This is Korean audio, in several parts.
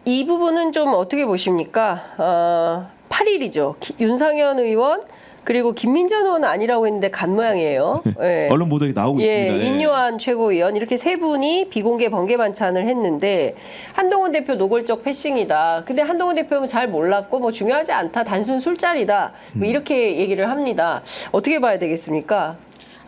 이 부분은 좀 어떻게 보십니까? 8일이죠. 윤상현 의원 그리고 김민전 의원은 아니라고 했는데 간 모양이에요. 네. 언론 보도에 나오고 있습니다. 인요한 최고위원 이렇게 세 분이 비공개 번개 반찬을 했는데 한동훈 대표 노골적 패싱이다. 근데 한동훈 대표는 잘 몰랐고 뭐 중요하지 않다. 단순 술자리다. 뭐 이렇게 얘기를 합니다. 어떻게 봐야 되겠습니까?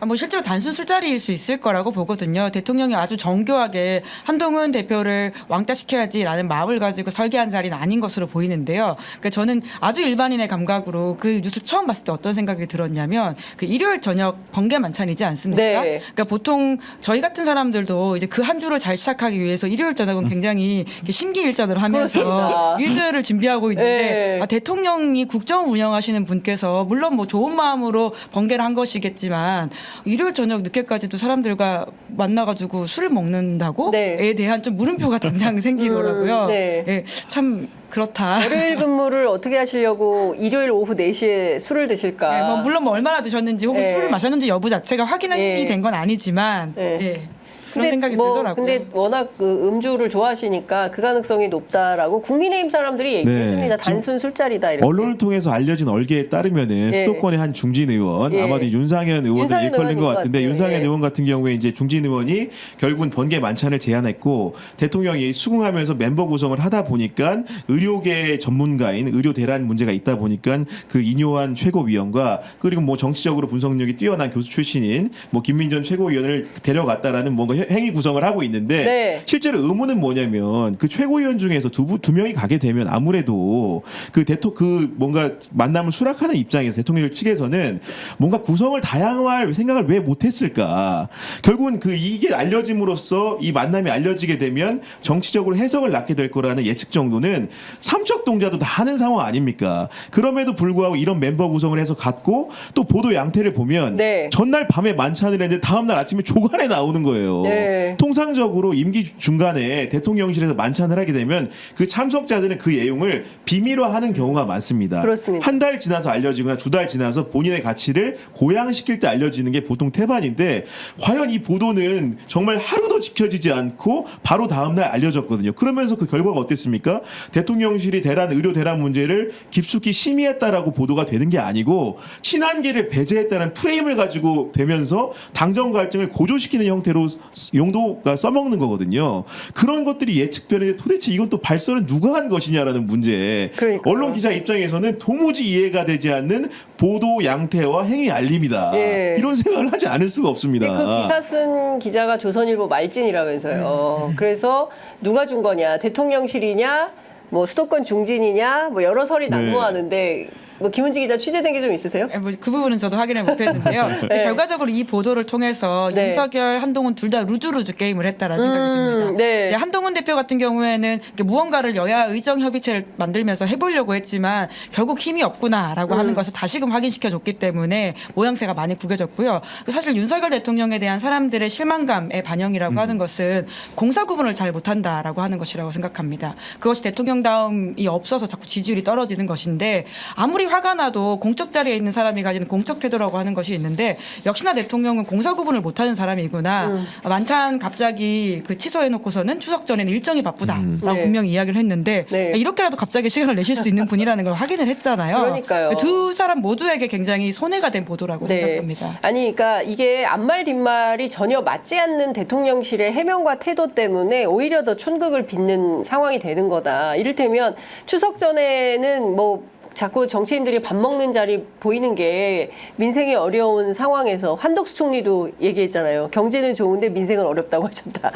뭐 실제로 단순 술자리일 수 있을 거라고 보거든요. 대통령이 아주 정교하게 한동훈 대표를 왕따시켜야지라는 마음을 가지고 설계한 자리는 아닌 것으로 보이는데요. 그러니까 저는 아주 일반인의 감각으로 그 뉴스 처음 봤을 때 어떤 생각이 들었냐면 그 일요일 저녁 번개 만찬이지 않습니까? 네. 그러니까 보통 저희 같은 사람들도 이제 그 한 주를 잘 시작하기 위해서 일요일 저녁은 굉장히 심기일전을 하면서 그렇습니다. 일들을 준비하고 있는데 네. 대통령이 국정을 운영하시는 분께서 물론 뭐 좋은 마음으로 번개를 한 것이겠지만 일요일 저녁 늦게까지도 사람들과 만나가지고 술을 먹는다고에 네. 대한 좀 물음표가 당장 생기더라고요. 네. 예, 참 그렇다. 월요일 근무를 어떻게 하시려고 일요일 오후 4시에 술을 드실까? 예, 뭐 물론 뭐 얼마나 드셨는지 혹은 네. 술을 마셨는지 여부 자체가 확인이 네. 된 건 아니지만 네. 예, 그런 생각이 들더라고요. 근데 워낙 그 음주를 좋아하시니까 그 가능성이 높다라고 국민의힘 사람들이 얘기해줍니다. 단순 술자리다 이렇게. 언론을 통해서 알려진 얼개에 따르면은 예. 수도권의 한 중진 의원, 예. 아마도 윤상현 의원을 윤상현 일컬는 것 의원인 같은데, 것 윤상현 같아요. 의원 같은 경우에 이제 중진 의원이 결국은 번개 만찬을 제안했고 대통령이 수긍하면서 멤버 구성을 하다 보니까 의료계 전문가인 의료 대란 문제가 있다 보니까 그 인요한 최고위원과 그리고 뭐 정치적으로 분석력이 뛰어난 교수 출신인 뭐 김민전 최고위원을 데려갔다라는 뭔가 행위 구성을 하고 있는데 네. 실제로 의문은 뭐냐면 그 최고위원 중에서 두 명이 가게 되면 아무래도 그 뭔가 만남을 수락하는 입장에서 대통령 측에서는 뭔가 구성을 다양화할 생각을 왜 못했을까? 결국은 이게 알려짐으로써 이 만남이 알려지게 되면 정치적으로 해석을 낳게 될 거라는 예측 정도는 삼척동자도 다 하는 상황 아닙니까? 그럼에도 불구하고 이런 멤버 구성을 해서 갔고 또 보도 양태를 보면 네. 전날 밤에 만찬을 했는데 다음날 아침에 조간에 나오는 거예요. 네. 통상적으로 임기 중간에 대통령실에서 만찬을 하게 되면 그 참석자들은 그 내용을 비밀화하는 경우가 많습니다. 그렇습니다. 한 달 지나서 알려지거나 2달 지나서 본인의 가치를 고양시킬 때 알려지는 게 보통 태반인데 과연 이 보도는 정말 하루도 지켜지지 않고 바로 다음날 알려졌거든요. 그러면서 그 결과가 어땠습니까? 대통령실이 의료 대란 문제를 깊숙이 심의했다라고 보도가 되는 게 아니고 친한계를 배제했다는 프레임을 가지고 되면서 당정 갈증을 고조시키는 형태로 용도가 써먹는 거거든요. 그런 것들이 예측되는데 도대체 이건 또 발설은 누가 한 것이냐라는 문제. 그러니까요. 언론 기자 입장에서는 도무지 이해가 되지 않는 보도 양태와 행위 알림이다. 예. 이런 생각을 하지 않을 수가 없습니다. 근데 그 기사 쓴 기자가 조선일보 말진이라면서요. 그래서 누가 준 거냐? 대통령실이냐? 뭐 수도권 중진이냐? 뭐 여러 설이 난무하는데 뭐 김은지 기자 취재된 게 좀 있으세요? 뭐 그 부분은 저도 확인을 못했는데요. 근데 결과적으로 이 보도를 통해서 네. 윤석열, 한동훈 둘 다 루즈루즈 게임을 했다라는 생각이 듭니다. 네. 이제 한동훈 대표 같은 경우에는 무언가를 여야 의정 협의체를 만들면서 해보려고 했지만 결국 힘이 없구나라고 하는 것을 다시금 확인시켜줬기 때문에 모양새가 많이 구겨졌고요. 그리고 사실 윤석열 대통령에 대한 사람들의 실망감의 반영이라고 하는 것은 공사 구분을 잘 못한다라고 하는 것이라고 생각합니다. 그것이 대통령다움이 없어서 자꾸 지지율이 떨어지는 것인데 아무리 화가 나도 공적 자리에 있는 사람이 가지는 공적 태도라고 하는 것이 있는데 역시나 대통령은 공사 구분을 못하는 사람이구나. 만찬 갑자기 취소해놓고서는 추석 전에는 일정이 바쁘다라고 네. 분명히 이야기를 했는데 네. 이렇게라도 갑자기 시간을 내실 수 있는 분이라는 걸 확인을 했잖아요. 그러니까요. 두 사람 모두에게 굉장히 손해가 된 보도라고 생각합니다. 아니, 그러니까 이게 앞말 뒷말이 전혀 맞지 않는 대통령실의 해명과 태도 때문에 오히려 더 촌극을 빚는 상황이 되는 거다. 이를테면 추석 전에는 뭐 자꾸 정치인들이 밥 먹는 자리 보이는 게 민생이 어려운 상황에서 한덕수 총리도 얘기했잖아요. 경제는 좋은데 민생은 어렵다고 하셨다.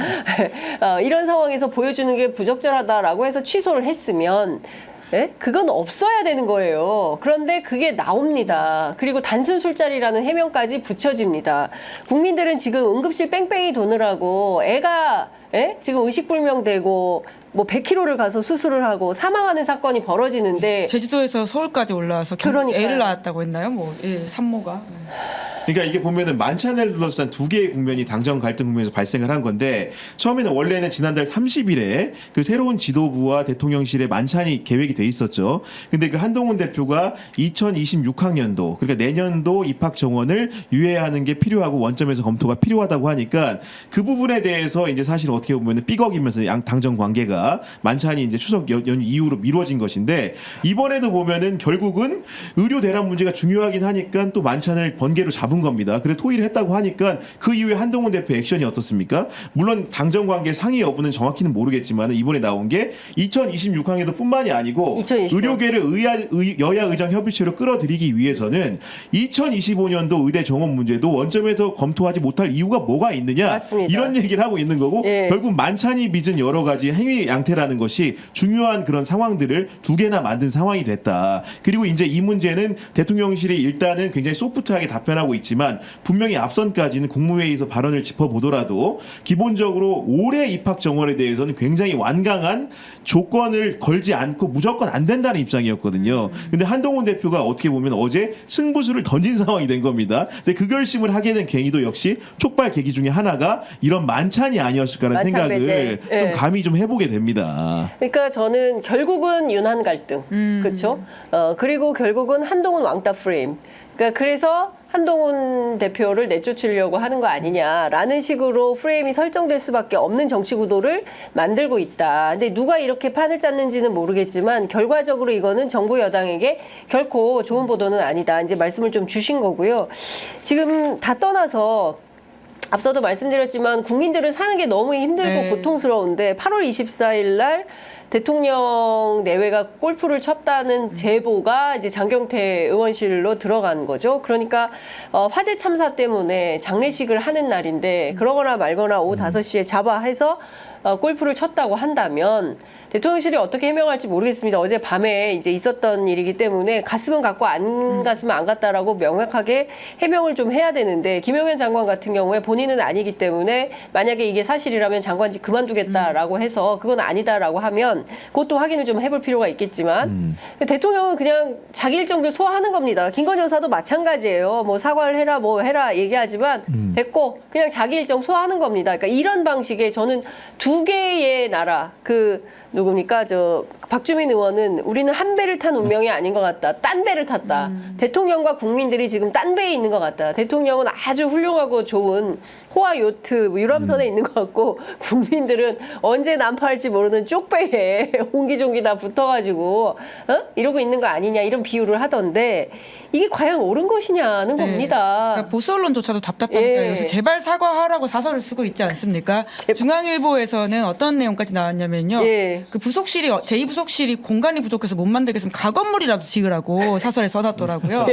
이런 상황에서 보여주는 게 부적절하다라고 해서 취소를 했으면 그건 없어야 되는 거예요. 그런데 그게 나옵니다. 그리고 단순 술자리라는 해명까지 붙여집니다. 국민들은 지금 응급실 뺑뺑이 도느라고 애가 지금 의식불명되고 뭐 100km를 가서 수술을 하고 사망하는 사건이 벌어지는데 제주도에서 서울까지 올라와서 그러니까요. 애를 낳았다고 했나요? 산모가. 그러니까 이게 보면은 만찬을 둘러싼 두 개의 국면이 당정 갈등 국면에서 발생을 한 건데 처음에는 원래는 지난달 30일에 그 새로운 지도부와 대통령실의 만찬이 계획이 돼 있었죠. 근데 그 한동훈 대표가 2026학년도 그러니까 내년도 입학 정원을 유예하는 게 필요하고 원점에서 검토가 필요하다고 하니까 그 부분에 대해서 이제 사실 어떻게 보면은 삐걱이면서 양 당정 관계가 만찬이 이제 추석 연휴 이후로 미뤄진 것인데 이번에도 보면은 결국은 의료 대란 문제가 중요하긴 하니까 또 만찬을 번개로 잡은 겁니다. 그래서 토의를 했다고 하니까 그 이후에 한동훈 대표 액션이 어떻습니까? 물론 당정 관계 상의 여부는 정확히는 모르겠지만 이번에 나온 게 2026학년도 뿐만이 아니고 2025. 의료계를 여야 의정 협의체로 끌어들이기 위해서는 2025년도 의대 정원 문제도 원점에서 검토하지 못할 이유가 뭐가 있느냐 맞습니다. 이런 얘기를 하고 있는 거고 예. 결국 만찬이 빚은 여러 가지 행위 양태라는 것이 중요한 그런 상황들을 두 개나 만든 상황이 됐다. 그리고 이제 이 문제는 대통령실이 일단은 굉장히 소프트하게 답변하고 있지만 분명히 앞선까지는 국무회의에서 발언을 짚어보더라도 기본적으로 올해 입학 정원에 대해서는 굉장히 완강한 조건을 걸지 않고 무조건 안 된다는 입장이었거든요. 근데 한동훈 대표가 어떻게 보면 어제 승부수를 던진 상황이 된 겁니다. 근데 그 결심을 하게 된 계기도 역시 촉발 계기 중에 하나가 이런 만찬이 아니었을까라는 만찬 생각을 배제. 좀 예. 감히 좀 해보게 됩니다. 그러니까 저는 결국은 윤한 갈등, 그렇죠? 그리고 결국은 한동훈 왕따 프레임. 그러니까 그래서 한동훈 대표를 내쫓으려고 하는 거 아니냐라는 식으로 프레임이 설정될 수밖에 없는 정치 구도를 만들고 있다. 근데 누가 이렇게 판을 짰는지는 모르겠지만 결과적으로 이거는 정부 여당에게 결코 좋은 보도는 아니다. 이제 말씀을 좀 주신 거고요. 지금 다 떠나서 앞서도 말씀드렸지만 국민들은 사는 게 너무 힘들고 네. 고통스러운데 8월 24일 날 대통령 내외가 골프를 쳤다는 제보가 이제 장경태 의원실로 들어간 거죠. 그러니까 화재 참사 때문에 장례식을 하는 날인데 그러거나 말거나 오후 5시에 잡아해서 골프를 쳤다고 한다면 대통령실이 어떻게 해명할지 모르겠습니다. 어제 밤에 이제 있었던 일이기 때문에 갔으면 갔고 안 갔으면 안 갔다라고 명확하게 해명을 좀 해야 되는데 김용현 장관 같은 경우에 본인은 아니기 때문에 만약에 이게 사실이라면 장관직 그만두겠다라고 해서 그건 아니다라고 하면 그것도 확인을 좀 해볼 필요가 있겠지만 대통령은 그냥 자기 일정들 소화하는 겁니다. 김건희 여사도 마찬가지예요. 뭐 사과를 해라 뭐 해라 얘기하지만 됐고 그냥 자기 일정 소화하는 겁니다. 그러니까 이런 방식의 저는 두 개의 나라 누굽니까? 박주민 의원은 우리는 한 배를 탄 운명이 아닌 것 같다. 딴 배를 탔다. 대통령과 국민들이 지금 딴 배에 있는 것 같다. 대통령은 아주 훌륭하고 좋은 호화 요트 유람선에 있는 것 같고 국민들은 언제 난파할지 모르는 쪽배에 옹기종기 다 붙어가지고 이러고 있는 거 아니냐 이런 비유를 하던데 이게 과연 옳은 것이냐는 겁니다. 그러니까 보수 언론조차도 답답하니까 예. 요새 제발 사과하라고 사설을 쓰고 있지 않습니까? 중앙일보에서는 어떤 내용까지 나왔냐면요. 예. 그 부속실이 제2부속실이 공간이 부족해서 못 만들겠으면 가건물이라도 지으라고 사설에 써놨더라고요.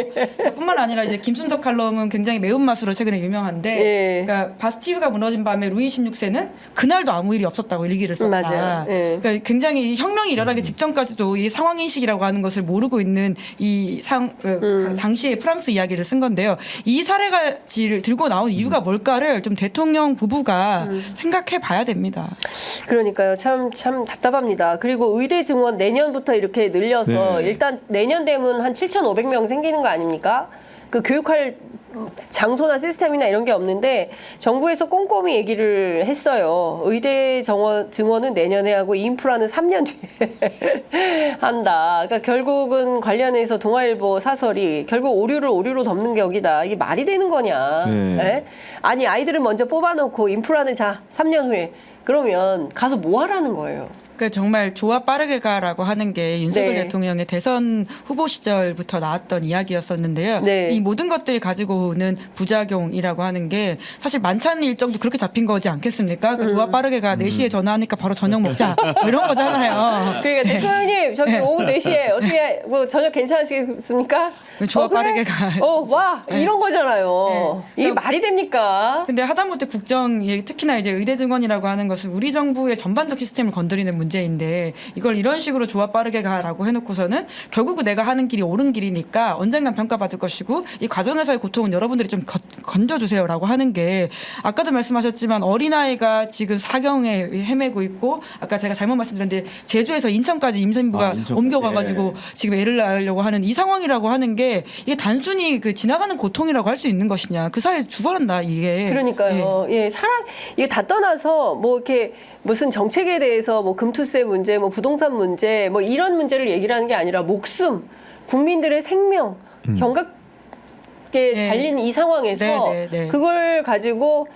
뿐만 아니라 이제 김순덕 칼럼은 굉장히 매운맛으로 최근에 유명한데 예. 그러니까 바스티유가 무너진 밤에 루이 16세는 그날도 아무 일이 없었다고 일기를 썼다. 맞아요. 예. 그러니까 굉장히 혁명이 일어나기 직전까지도 이 상황 인식이라고 하는 것을 모르고 있는 이 당시의 프랑스 이야기를 쓴 건데요. 이 사례가지를 들고 나온 이유가 뭘까를 좀 대통령 부부가 생각해 봐야 됩니다. 그러니까요. 참 답답합니다. 그리고 의대 증원 내년부터 이렇게 늘려서 네. 일단 내년 되면 한 7,500명 생기는 거 아닙니까? 그 교육할 장소나 시스템이나 이런 게 없는데 정부에서 꼼꼼히 얘기를 했어요. 의대 증원은 내년에 하고 인프라는 3년 뒤에 한다. 그러니까 결국은 관련해서 동아일보 사설이 결국 오류로 덮는 격이다. 이게 말이 되는 거냐. 네. 예? 아니 아이들을 먼저 뽑아놓고 인프라는 자 3년 후에 그러면 가서 뭐 하라는 거예요. 그러니까 정말 좋아 빠르게 가라고 하는 게 윤석열 네. 대통령의 대선 후보 시절부터 나왔던 이야기였었는데요. 네. 이 모든 것들이 가지고 오는 부작용이라고 하는 게 사실 만찬 일정도 그렇게 잡힌 거지 않겠습니까? 그 좋아 빠르게 가 4시에 전화하니까 바로 저녁 먹자 뭐 이런 거잖아요. 그러니까 대통령님 저기 오후 4시에 어떻게 뭐 저녁 괜찮으시겠습니까? 좋아 그래? 빠르게 가. 와 이런 거잖아요. 네. 이게 말이 됩니까? 근데 하다못해 국정 특히나 이제 의대 증원이라고 하는 것은 우리 정부의 전반적 시스템을 건드리는 문제인데 이걸 이런 식으로 좋아 빠르게 가라고 해놓고서는 결국은 내가 하는 길이 옳은 길이니까 언젠간 평가받을 것이고 이 과정에서의 고통은 여러분들이 좀 건져주세요라고 하는 게 아까도 말씀하셨지만 어린아이가 지금 사경에 헤매고 있고 아까 제가 잘못 말씀드렸는데 제주에서 인천까지 임산부가 인천까지. 옮겨가가지고 지금 애를 낳으려고 하는 이 상황이라고 하는 게 이게 단순히 그 지나가는 고통이라고 할 수 있는 것이냐 그 사이에 죽어란다 이게. 그러니까요. 예, 사람 이게 다 떠나서 뭐 이렇게 무슨 정책에 대해서 뭐 금투세 문제, 뭐 부동산 문제, 뭐 이런 문제를 얘기를 하는 게 아니라 목숨, 국민들의 생명, 경각에 네. 달린 이 상황에서 네. 그걸 가지고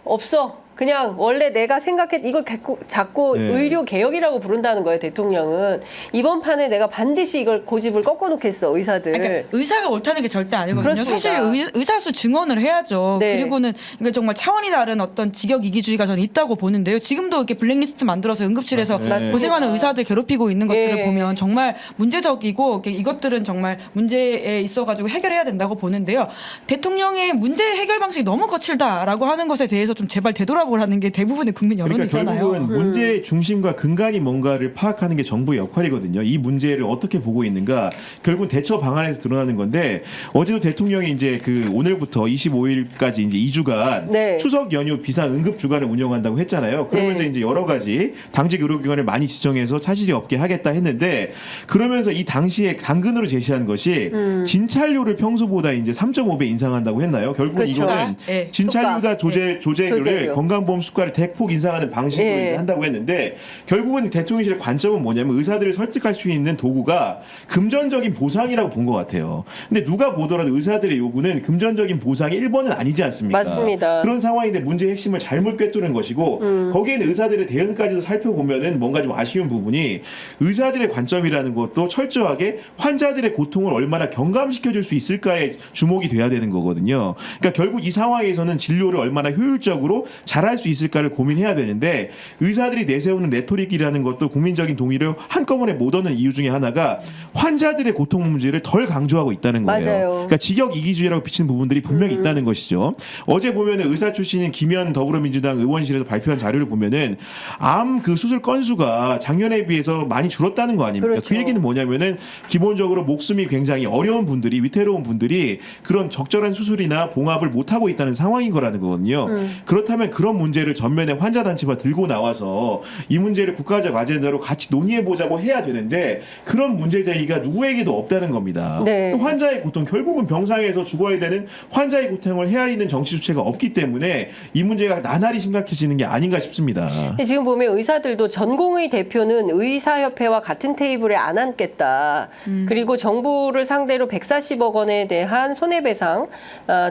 없어. 그냥 원래 내가 이걸 자꾸 네. 의료 개혁이라고 부른다는 거예요, 대통령은. 이번 판에 내가 반드시 이걸 고집을 꺾어놓겠어, 의사들. 그러니까 의사가 옳다는 게 절대 아니거든요. 그렇습니다. 사실 의사수 증언을 해야죠. 네. 그리고는 이게 정말 차원이 다른 어떤 직역 이기주의가 저는 있다고 보는데요. 지금도 이렇게 블랙리스트 만들어서 응급실에서 맞습니다. 고생하는 의사들 괴롭히고 있는 것들을 예. 보면 정말 문제적이고 이것들은 정말 문제에 있어가지고 해결해야 된다고 보는데요. 대통령의 문제 해결 방식이 너무 거칠다라고 하는 것에 대해서 좀 제발 되돌아보라는 게 대부분의 국민 그러니까 여론이잖아요. 결국은 문제의 중심과 근간이 뭔가를 파악하는 게 정부의 역할이거든요. 이 문제를 어떻게 보고 있는가, 결국 대처 방안에서 드러나는 건데 어제도 대통령이 이제 그 오늘부터 25일까지 이제 2주간 네. 추석 연휴 비상 응급 주간을 운영한다고 했잖아요. 그러면서 네. 이제 여러 가지 당직 의료기관을 많이 지정해서 차질이 없게 하겠다 했는데 그러면서 이 당시에 당근으로 제시한 것이 진찰료를 평소보다 이제 3.5배 인상한다고 했나요? 결국은 그렇죠. 이거는 네. 진찰료다 조제료를 조제료. 건강보험 수가를 대폭 인상하는 방식으로 예. 이제 한다고 했는데 결국은 대통령실의 관점은 뭐냐면 의사들을 설득할 수 있는 도구가 금전적인 보상이라고 본 것 같아요. 근데 누가 보더라도 의사들의 요구는 금전적인 보상이 1번은 아니지 않습니까? 맞습니다. 그런 상황인데 문제의 핵심을 잘못 꿰뚫은 것이고 거기에는 의사들의 대응까지도 살펴보면은 뭔가 좀 아쉬운 부분이 의사들의 관점이라는 것도 철저하게 환자들의 고통을 얼마나 경감시켜줄 수 있을까에 주목이 돼야 되는 거거든요. 그러니까 결국 이 상황에서는 진료를 얼마나 효율적으로 잘할 수 있을까를 고민해야 되는데 의사들이 내세우는 레토릭이라는 것도 국민적인 동의를 한꺼번에 못 얻는 이유 중에 하나가 환자들의 고통 문제를 덜 강조하고 있다는 거예요. 맞아요. 그러니까 직역 이기주의라고 비치는 부분들이 분명히 있다는 것이죠. 어제 보면은 의사 출신인 김현 더불어민주당 의원실에서 발표한 자료를 보면은 암 그 수술 건수가 작년에 비해서 많이 줄었다는 거 아닙니까? 그렇죠. 그 얘기는 뭐냐면은 기본적으로 목숨이 굉장히 어려운 분들이 위태로운 분들이 그런 적절한 수술이나 봉합을 못 하고 있다는 상황인 거라는 거거든요. 그렇다면 그런 문제를 전면에 환자 단체가 들고 나와서 이 문제를 국가적 아젠다로 같이 논의해 보자고 해야 되는데 그런 문제 제기가 누구에게도 없다는 겁니다. 네. 환자의 고통 결국은 병상에서 죽어야 되는 환자의 고통을 헤아리는 정치 주체가 없기 때문에 이 문제가 나날이 심각해지는 게 아닌가 싶습니다. 지금 보면 의사들도 전공의 대표는 의사협회와 같은 테이블에 안 앉겠다. 그리고 정부를 상대로 140억 원에 대한 손해배상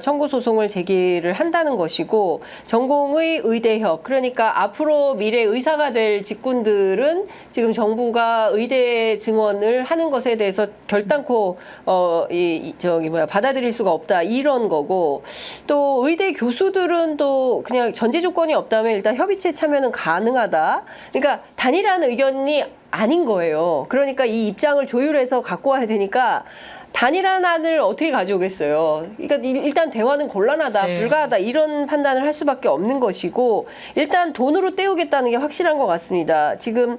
청구 소송을 제기를 한다는 것이고 전공의 의대협 그러니까 앞으로 미래 의사가 될 직군들은 지금 정부가 의대 증원을 하는 것에 대해서 결단코 받아들일 수가 없다 이런 거고 또 의대 교수들은 또 그냥 전제 조건이 없다면 일단 협의체 참여는 가능하다. 그러니까 단일한 의견이 아닌 거예요. 그러니까 이 입장을 조율해서 갖고 와야 되니까 단일한 안을 어떻게 가져오겠어요. 그러니까 일단 대화는 곤란하다, 네. 불가하다 이런 판단을 할 수밖에 없는 것이고 일단 돈으로 때우겠다는 게 확실한 것 같습니다. 지금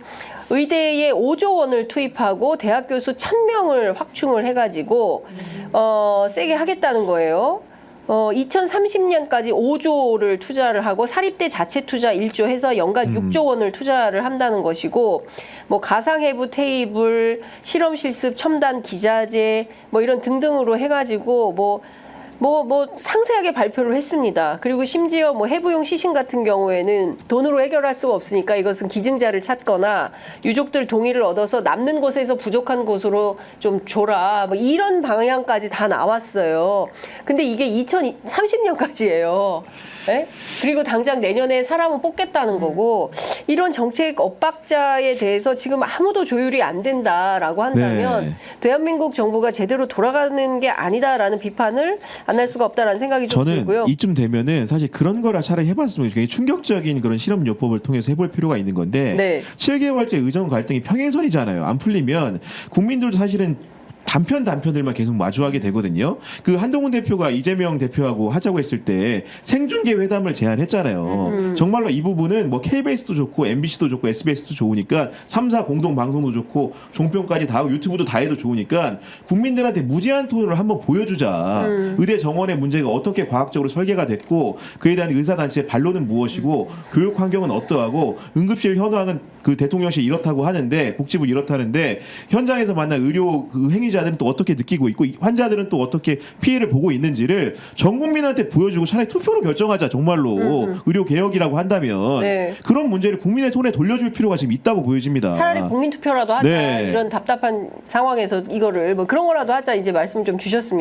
의대에 5조 원을 투입하고 대학 교수 1,000명을 확충을 해가지고 세게 하겠다는 거예요. 2030년까지 5조를 투자를 하고 사립대 자체 투자 1조 해서 연간 6조 원을 투자를 한다는 것이고 뭐 가상해부 테이블, 실험 실습, 첨단 기자재 뭐 이런 등등으로 해가지고 뭐 상세하게 발표를 했습니다. 그리고 심지어 뭐 해부용 시신 같은 경우에는 돈으로 해결할 수가 없으니까 이것은 기증자를 찾거나 유족들 동의를 얻어서 남는 곳에서 부족한 곳으로 좀 줘라. 뭐 이런 방향까지 다 나왔어요. 근데 이게 2030년까지예요. 네? 그리고 당장 내년에 사람은 뽑겠다는 거고 이런 정책 엇박자에 대해서 지금 아무도 조율이 안 된다라고 한다면 네. 대한민국 정부가 제대로 돌아가는 게 아니다라는 비판을 안 할 수가 없다라는 생각이 좀 저는 들고요. 이쯤 되면은 사실 그런 거라 차라리 해봤으면 굉장히 충격적인 그런 실험요법을 통해서 해볼 필요가 있는 건데 네. 7개월째 의정 갈등이 평행선이잖아요. 안 풀리면 국민들도 사실은 단편들만 계속 마주하게 되거든요. 그 한동훈 대표가 이재명 대표하고 하자고 했을 때 생중계 회담을 제안했잖아요. 정말로 이 부분은 뭐 KBS도 좋고 MBC도 좋고 SBS도 좋으니까 3사 공동 방송도 좋고 종편까지 다 하고 유튜브도 다 해도 좋으니까 국민들한테 무제한 토론을 한번 보여주자. 의대 정원의 문제가 어떻게 과학적으로 설계가 됐고 그에 대한 의사단체의 반론은 무엇이고 교육 환경은 어떠하고 응급실 현황은 그 대통령실 이렇다고 하는데 복지부 이렇다는데 현장에서 만난 의료 그 행위자들은 또 어떻게 느끼고 있고 환자들은 또 어떻게 피해를 보고 있는지를 전 국민한테 보여주고 차라리 투표로 결정하자. 정말로 의료 개혁이라고 한다면 네. 그런 문제를 국민의 손에 돌려줄 필요가 지금 있다고 보여집니다. 차라리 국민 투표라도 하자. 네. 이런 답답한 상황에서 이거를 뭐 그런 거라도 하자 이제 말씀 좀 주셨습니다.